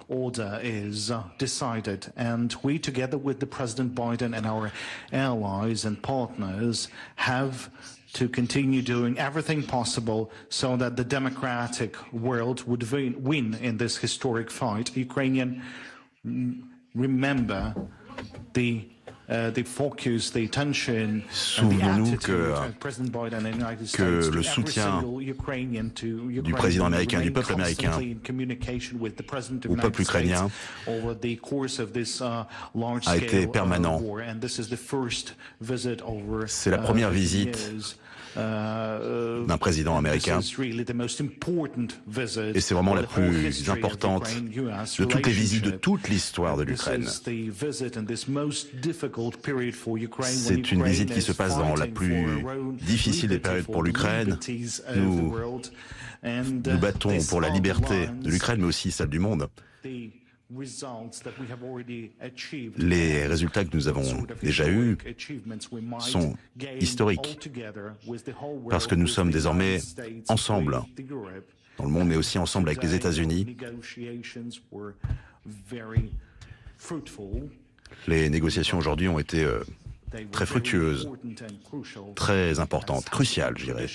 order is decided. And we, together with the President Biden and our allies and partners, have to continue doing everything possible so that the democratic world would win in this historic fight. Ukrainian remember the focus, the attention, souvenons-nous que le soutien du président américain, du peuple américain au peuple ukrainien a été permanent. C'est la première visite d'un président américain et c'est vraiment la plus importante de toutes les visites de toute l'histoire de l'Ukraine. C'est une visite qui se passe dans la plus difficile des périodes pour l'Ukraine. Nous battons pour la liberté de l'Ukraine, mais aussi celle du monde. Les résultats que nous avons déjà eus sont historiques parce que nous sommes désormais ensemble dans le monde, mais aussi ensemble avec les États-Unis. Les négociations aujourd'hui ont été très fructueuses, très importantes, cruciales, je dirais.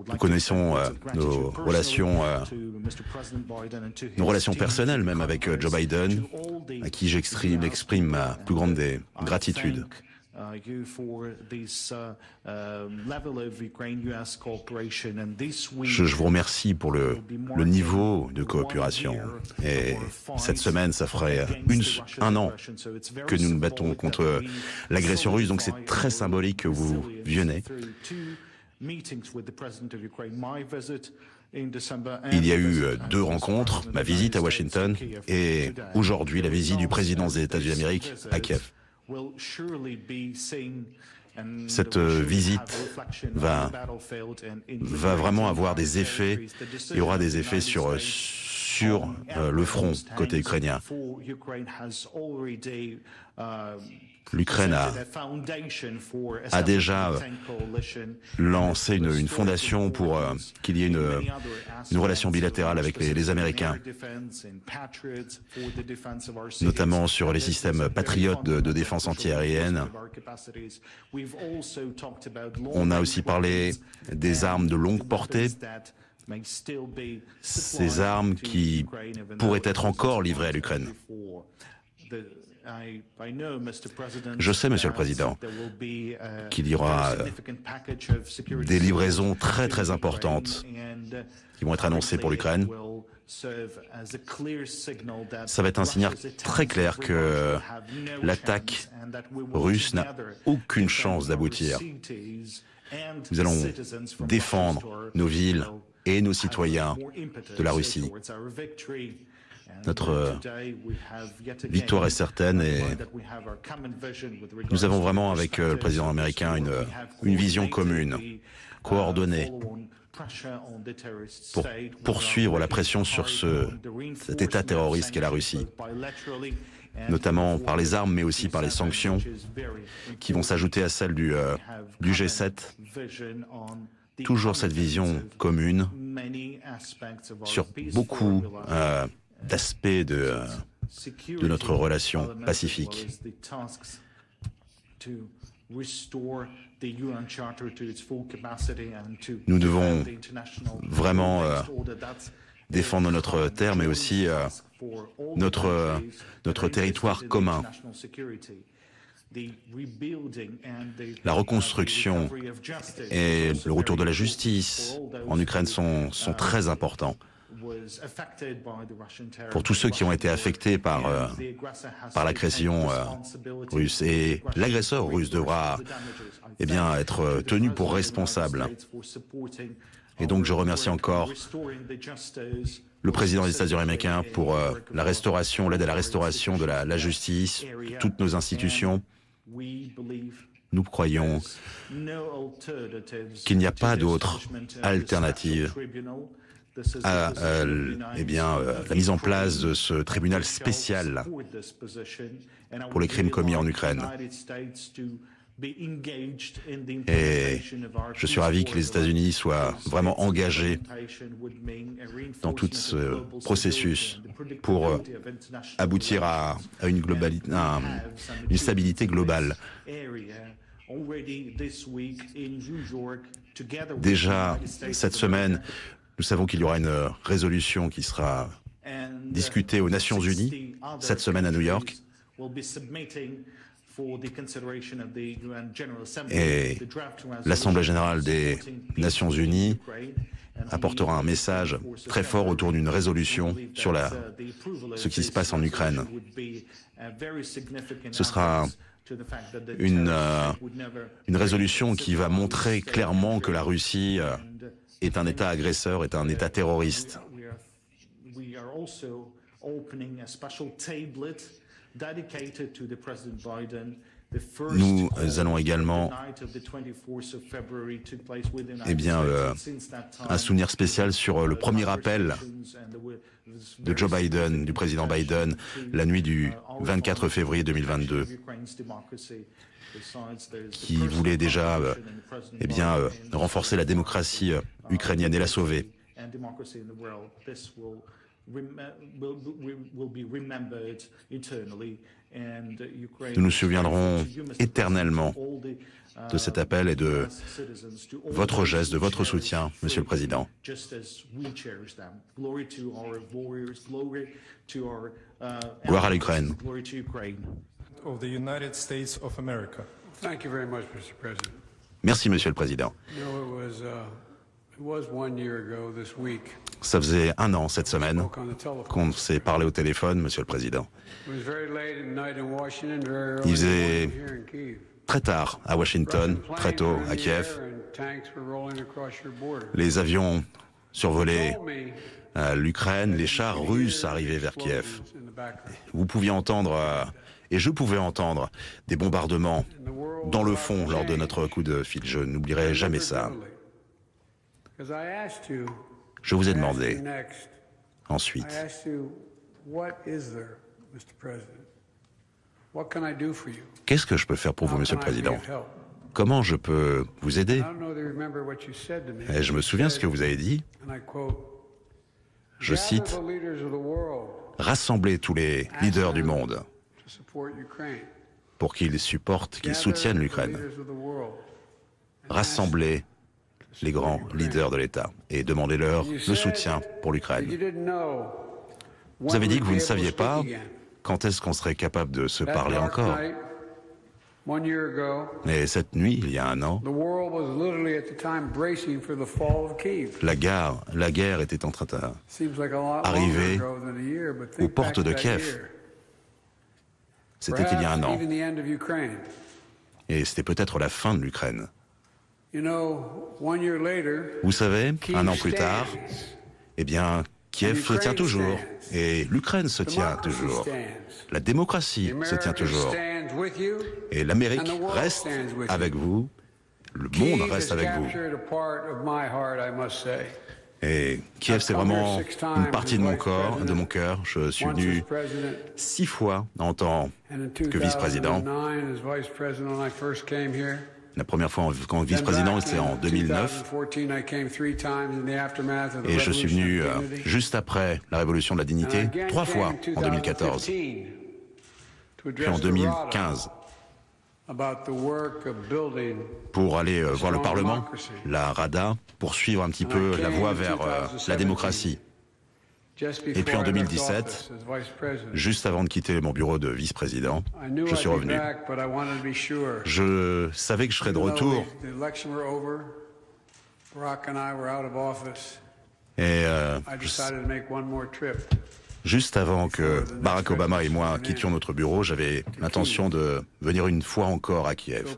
Nous connaissons nos relations personnelles, même avec Joe Biden, à qui j'exprime ma plus grande des gratitudes. Je vous remercie pour le niveau de coopération. Et cette semaine, ça ferait un an que nous nous battons contre l'agression russe, donc c'est très symbolique que vous veniez. Il y a eu 2 rencontres, ma visite à Washington et aujourd'hui la visite du président des États-Unis d'Amérique à Kiev. Cette visite va vraiment avoir des effets, il y aura des effets sur le front côté ukrainien. L'Ukraine a déjà lancé une fondation pour qu'il y ait une relation bilatérale avec les Américains, notamment sur les systèmes patriotes de défense antiaérienne. On a aussi parlé des armes de longue portée, ces armes qui pourraient être encore livrées à l'Ukraine. Je sais, Monsieur le Président, qu'il y aura des livraisons très très importantes qui vont être annoncées pour l'Ukraine. Ça va être un signal très clair que l'attaque russe n'a aucune chance d'aboutir. Nous allons défendre nos villes et nos citoyens de la Russie. Notre victoire est certaine et nous avons vraiment avec le président américain une vision commune, coordonnée, pour poursuivre la pression sur cet État terroriste qu'est la Russie, notamment par les armes mais aussi par les sanctions qui vont s'ajouter à celles du G7. Toujours cette vision commune sur beaucoup d'aspects de notre relation pacifique. Nous devons vraiment défendre notre terre, mais aussi notre territoire commun. La reconstruction et le retour de la justice en Ukraine sont très importants. Pour tous ceux qui ont été affectés par l'agression russe. Et l'agresseur russe devra être tenu pour responsable. Et donc je remercie encore le président des États-Unis américains pour la restauration, l'aide à la restauration de la justice, toutes nos institutions. Nous croyons qu'il n'y a pas d'autre alternative à la mise en place de ce tribunal spécial pour les crimes commis en Ukraine. Et je suis ravi que les États-Unis soient vraiment engagés dans tout ce processus pour aboutir à une stabilité globale. Déjà, cette semaine, nous savons qu'il y aura une résolution qui sera discutée aux Nations Unies, cette semaine à New York. Et l'Assemblée générale des Nations Unies apportera un message très fort autour d'une résolution sur ce qui se passe en Ukraine. Ce sera une résolution qui va montrer clairement que la Russie est un État agresseur, est un État terroriste. Nous allons également un souvenir spécial sur le premier appel de Joe Biden, du président Biden, la nuit du 24 février 2022, qui voulait déjà renforcer la démocratie ukrainienne et la sauver. Nous nous souviendrons éternellement de cet appel et de votre geste, de votre soutien, Monsieur le Président. Gloire à l'Ukraine. Merci, Monsieur le Président. Ça faisait 1 an cette semaine qu'on s'est parlé au téléphone, Monsieur le Président. Il faisait très tard à Washington, très tôt à Kiev. Les avions survolaient l'Ukraine, les chars russes arrivaient vers Kiev. Vous pouviez entendre, et je pouvais entendre, des bombardements dans le fond lors de notre coup de fil. Je n'oublierai jamais ça. Je vous ai demandé ensuite, qu'est-ce que je peux faire pour vous, Monsieur le Président? Comment je peux vous aider? Et je me souviens ce que vous avez dit. Je cite, « Rassemblez tous les leaders du monde pour qu'ils supportent, qu'ils soutiennent l'Ukraine. Rassemblez les grands leaders de l'État et demandez-leur le soutien pour l'Ukraine. » Vous avez dit que vous ne saviez pas quand est-ce qu'on serait capable de se parler encore. Mais cette nuit, il y a 1 an, la guerre était en train d'arriver aux portes de Kiev. C'était il y a 1 an. Et c'était peut-être la fin de l'Ukraine. Vous savez, 1 an plus tard, eh bien, Kiev se tient toujours, et l'Ukraine se tient toujours. La démocratie se tient toujours. Et l'Amérique reste avec vous, le monde reste avec vous. Et Kiev, c'est vraiment une partie de mon corps, de mon cœur. Je suis venu 6 fois en tant que vice-président. La première fois en vice-président, c'était en 2009. Et je suis venu juste après la Révolution de la Dignité, 3 fois en 2014. Puis en 2015, pour aller voir le Parlement, la Rada, pour suivre un petit peu la voie vers la démocratie. Et puis en 2017, juste avant de quitter mon bureau de vice-président, je suis revenu. Je savais que je serais de retour. Et juste avant que Barack Obama et moi quittions notre bureau, j'avais l'intention de venir une fois encore à Kiev.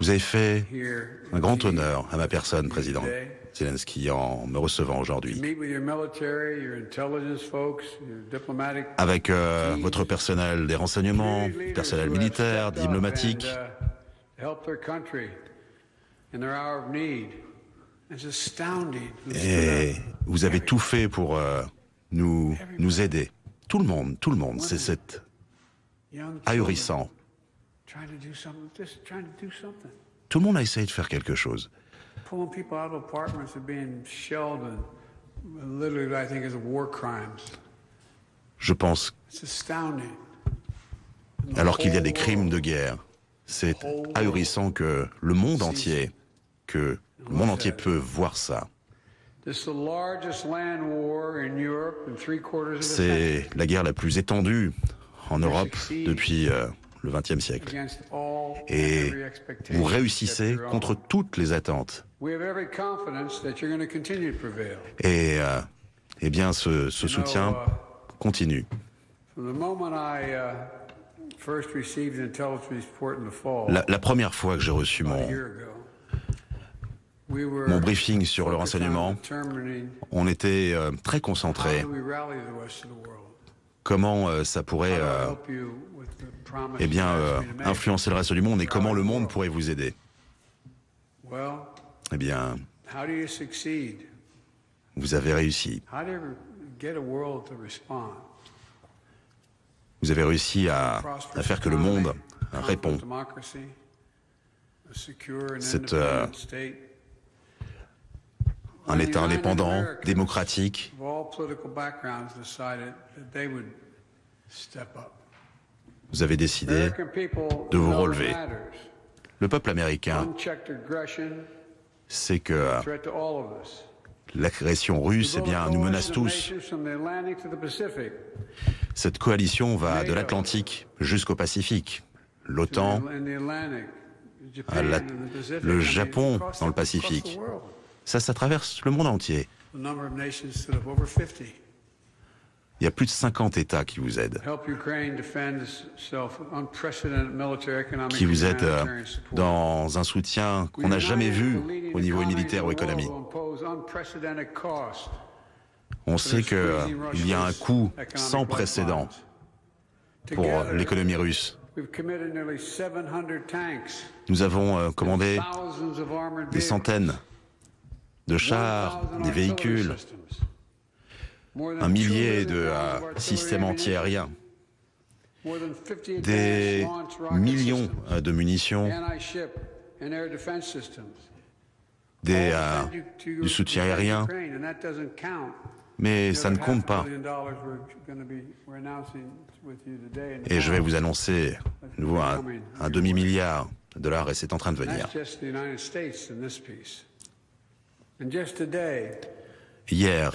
Vous avez fait un grand honneur à ma personne, Président Zelensky, en me recevant aujourd'hui. Avec votre personnel des renseignements, personnel militaire, diplomatique. Et vous avez tout fait pour nous aider. Tout le monde. ahurissant. Tout le monde a essayé de faire quelque chose. Je pense, alors qu'il y a des crimes de guerre, c'est ahurissant que le monde entier peut voir ça. C'est la guerre la plus étendue en Europe depuis le XXe siècle. Et vous réussissez contre toutes les attentes. Et eh bien, ce soutien continue. La première fois que j'ai reçu mon briefing sur le renseignement, on était très concentrés. Comment ça pourrait influencer le reste du monde et comment le monde pourrait vous aider. Eh bien, vous avez réussi. Vous avez réussi à faire que le monde répond. C'est un État indépendant, démocratique. Vous avez décidé de vous relever. Le peuple américain sait que l'agression russe, eh bien, nous menace tous. Cette coalition va de l'Atlantique jusqu'au Pacifique. L'OTAN, le Japon dans le Pacifique. Ça traverse le monde entier. Il y a plus de 50 États qui vous aident. Qui vous aident dans un soutien qu'on n'a jamais vu au niveau militaire ou économique. On sait qu'il y a un coût sans précédent pour l'économie russe. Nous avons commandé des centaines de chars, des véhicules, un millier de systèmes antiaériens, des millions de munitions, du soutien aérien, mais ça ne compte pas. Et je vais vous annoncer de nouveau un demi-milliard de dollars et c'est en train de venir. Hier,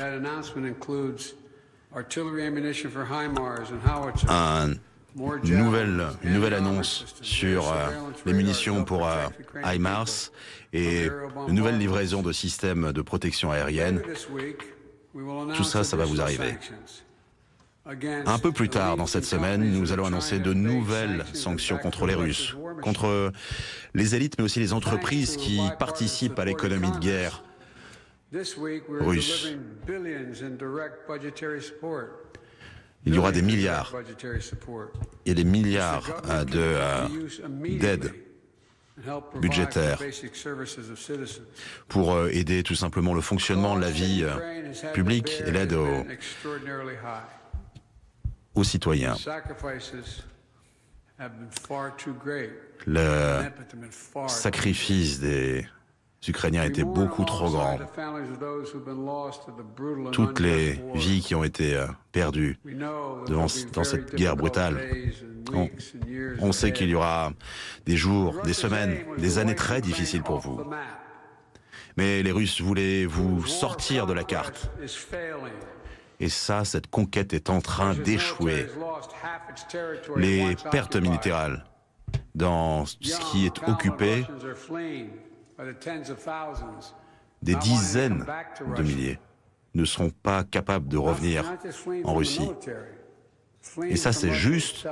une nouvelle annonce sur les munitions pour HIMARS et une nouvelle livraison de systèmes de protection aérienne. Tout ça, ça va vous arriver. Un peu plus tard dans cette semaine, nous allons annoncer de nouvelles sanctions contre les Russes, contre les élites, mais aussi les entreprises qui participent à l'économie de guerre russe. Il y aura des milliards et des milliards d'aides budgétaires pour aider tout simplement le fonctionnement de la vie publique et l'aide aux citoyens. Le sacrifice des Ukrainiens était beaucoup trop grand. Toutes les vies qui ont été perdues dans cette guerre brutale. On sait qu'il y aura des jours, des semaines, des années très difficiles pour vous. Mais les Russes voulaient vous sortir de la carte. Et ça, cette conquête est en train d'échouer. Les pertes militaires dans ce qui est occupé, des dizaines de milliers ne seront pas capables de revenir en Russie. Et ça, c'est juste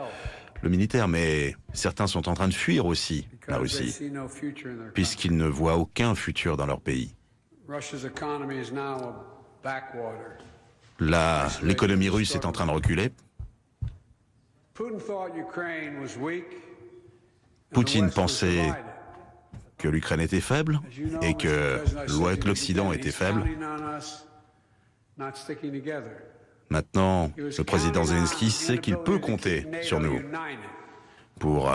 le militaire, mais certains sont en train de fuir aussi la Russie, puisqu'ils ne voient aucun futur dans leur pays. L'économie russe est en train de reculer. Poutine pensait que l'Ukraine était faible et que l'Occident était faible. Maintenant, le président Zelensky sait qu'il peut compter sur nous pour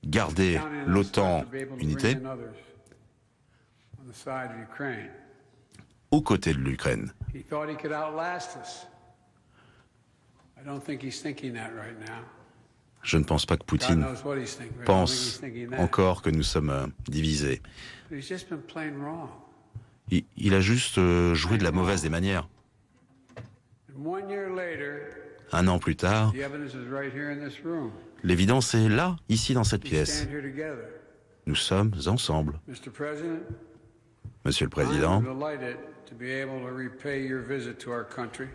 garder l'OTAN unité aux côtés de l'Ukraine. Je ne pense pas que Poutine pense encore que nous sommes divisés. Il a juste joué de la mauvaise des manières. Un an plus tard, l'évidence est là, ici dans cette pièce. Nous sommes ensemble. Monsieur le Président,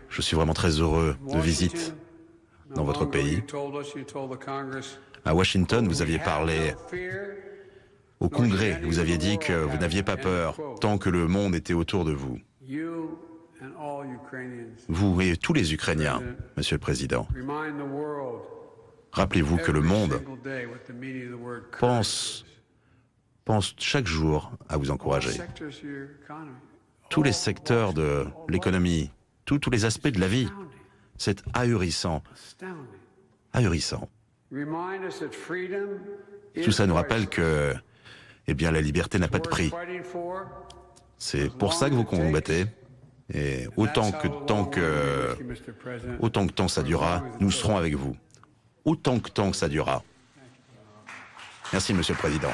je suis vraiment très heureux de visite dans votre pays. À Washington, vous aviez parlé au Congrès, vous aviez dit que vous n'aviez pas peur tant que le monde était autour de vous. Vous et tous les Ukrainiens, Monsieur le Président, rappelez-vous que le monde pense chaque jour à vous encourager. Tous les secteurs de l'économie, tous les aspects de la vie, c'est ahurissant. Ahurissant. Tout ça nous rappelle que, la liberté n'a pas de prix. C'est pour ça que vous combattez. Et autant que tant ça durera, nous serons avec vous. Autant que ça durera. Merci, Monsieur le Président.